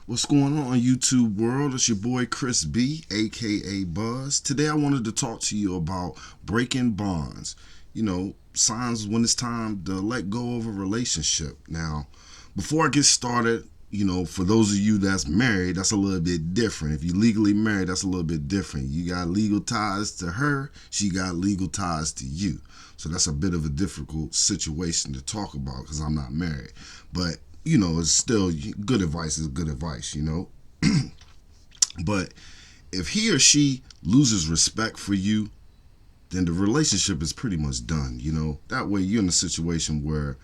What's going on, YouTube world? It's your boy Chris B, aka Buzz. Today I wanted to talk to you about breaking bonds. Signs when it's time to let go of a relationship. Now, before I get started, for those of you that's married, that's a little bit different. If you're legally married, that's a little bit different. You got legal ties to her, she got legal ties to you. So that's a bit of a difficult situation to talk about because I'm not married. But it's still good advice is good advice. But if he or she loses respect for you, then the relationship is pretty much done. That way you're in a situation where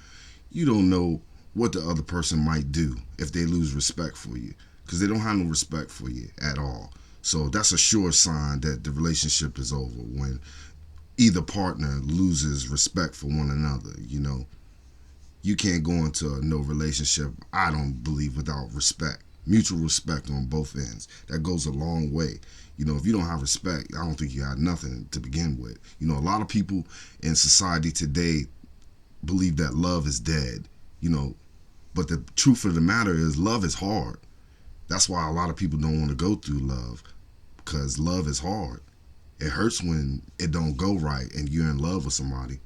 you don't know what the other person might do if they lose respect for you, because they don't have no respect for you at all. So that's a sure sign that the relationship is over when either partner loses respect for one another. You can't go into no relationship, I don't believe, without respect. Mutual respect on both ends. That goes a long way. If you don't have respect, I don't think you have nothing to begin with. A lot of people in society today believe that love is dead, but the truth of the matter is love is hard. That's why a lot of people don't want to go through love, because love is hard. It hurts when it don't go right and you're in love with somebody.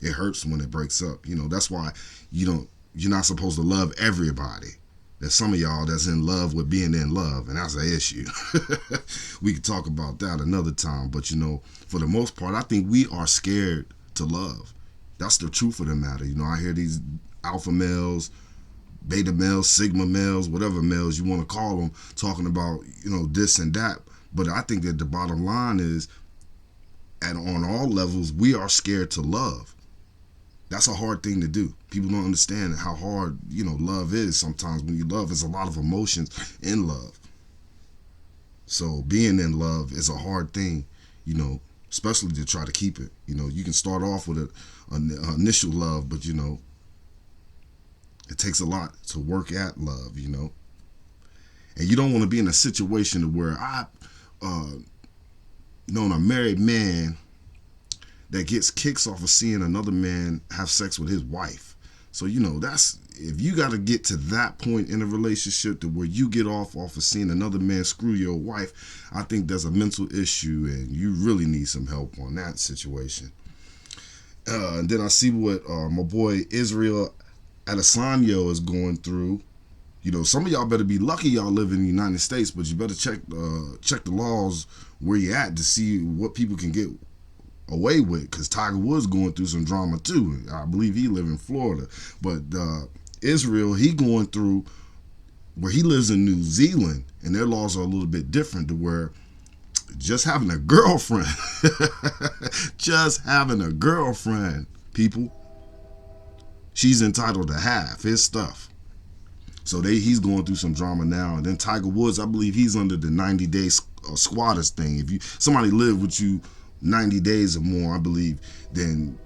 It hurts when it breaks up. That's why you're not supposed to love everybody. There's some of y'all that's in love with being in love, and that's an issue. We could talk about that another time. But for the most part, I think we are scared to love. That's the truth of the matter. I hear these alpha males, beta males, sigma males, whatever males you want to call them, talking about this and that. But I think that the bottom line is, and on all levels, we are scared to love. That's a hard thing to do. People don't understand how hard, love is. Sometimes when you love, there's a lot of emotions in love. So being in love is a hard thing, especially to try to keep it. You can start off with an initial love, but, it takes a lot to work at love, And you don't want to be in a situation where known a married man that gets kicks off of seeing another man have sex with his wife. So that's, if you got to get to that point in a relationship to where you get off of seeing another man screw your wife, I think there's a mental issue and you really need some help on that situation. And then I see what my boy Israel Adesanya is going through. Some of y'all better be lucky y'all live in the United States, but you better check the laws where you at to see what people can get away with, because Tiger Woods going through some drama too. I believe he live in Florida, but Israel, he going through where he lives in New Zealand, and their laws are a little bit different, to where just having a girlfriend, just having a girlfriend, people, she's entitled to half his stuff. So he's going through some drama now. And then Tiger Woods, I believe he's under the 90-day squatters thing. If somebody live with you 90 days or more, I believe, then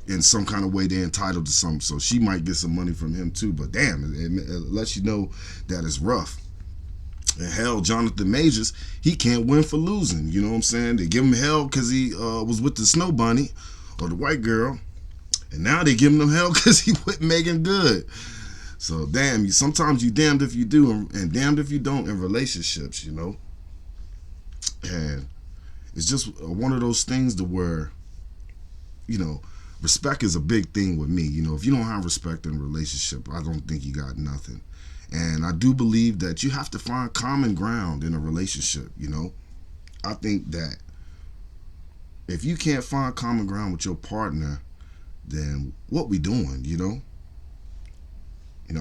in some kind of way they're entitled to something. So she might get some money from him too. But damn, it lets you know that it's rough. And hell, Jonathan Majors, he can't win for losing. You know what I'm saying? They give him hell because he was with the Snow Bunny or the white girl. And now they giving him hell because he with Megan Good. So damn, sometimes you damned if you do and damned if you don't in relationships, And it's just one of those things to where, respect is a big thing with me. If you don't have respect in a relationship, I don't think you got nothing. And I do believe that you have to find common ground in a relationship. I think that if you can't find common ground with your partner, then what we doing,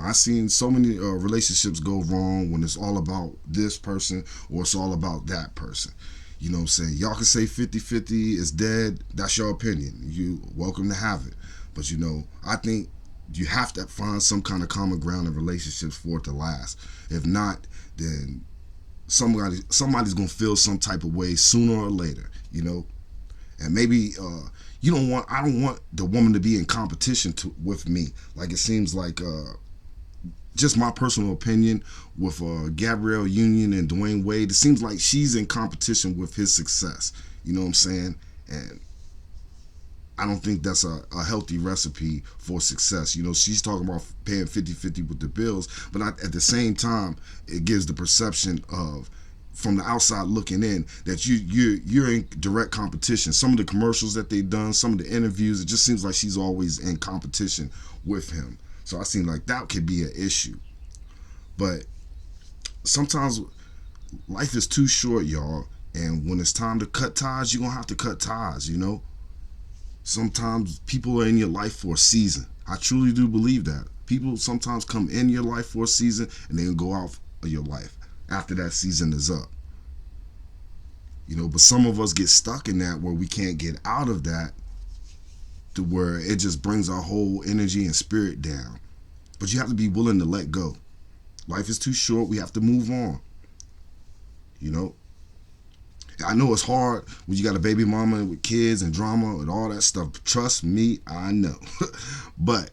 I've seen so many relationships go wrong when it's all about this person or it's all about that person. You know what I'm saying? Y'all can say 50-50 is dead. That's your opinion. You welcome to have it. But, I think you have to find some kind of common ground in relationships for it to last. If not, then somebody's going to feel some type of way sooner or later, And maybe I don't want the woman to be in competition with me. Like it seems like just my personal opinion with Gabrielle Union and Dwayne Wade, it seems like she's in competition with his success. You know what I'm saying? And I don't think that's a healthy recipe for success. You know, she's talking about paying 50-50 with the bills, but at the same time, it gives the perception of, from the outside looking in, that you're in direct competition. Some of the commercials that they've done, some of the interviews, it just seems like she's always in competition with him. So I seem like that could be an issue. But sometimes life is too short, y'all. And when it's time to cut ties, you're gonna have to cut ties, you know? Sometimes people are in your life for a season. I truly do believe that. People sometimes come in your life for a season and then go out of your life after that season is up. You know, but some of us get stuck in that where we can't get out of that, to where it just brings our whole energy and spirit down. But you have to be willing to let go. Life is too short. We have to move on. You know, I know it's hard when you got a baby mama with kids and drama and all that stuff. Trust me, I know. But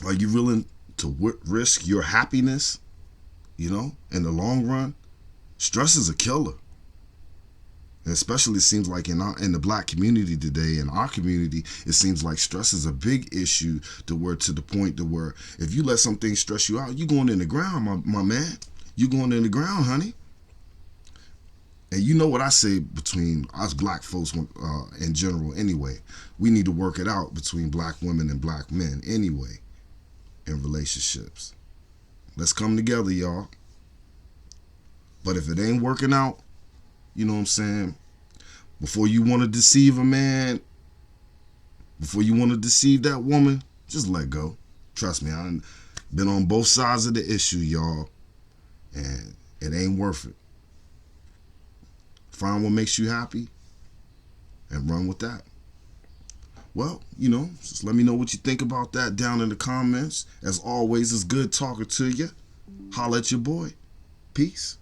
are you willing to risk your happiness, you know, in the long run? Stress is a killer. And especially it seems like in the black community today, in our community, it seems like stress is a big issue, to the point to where if you let something stress you out, you going in the ground, my man. You going in the ground, honey. And you know what I say between us black folks in general anyway. We need to work it out between black women and black men anyway in relationships. Let's come together, y'all. But if it ain't working out, you know what I'm saying? Before you want to deceive a man, before you want to deceive that woman, just let go. Trust me, I've been on both sides of the issue, y'all. And it ain't worth it. Find what makes you happy and run with that. Well, you know, just let me know what you think about that down in the comments. As always, it's good talking to you. Holla at your boy. Peace.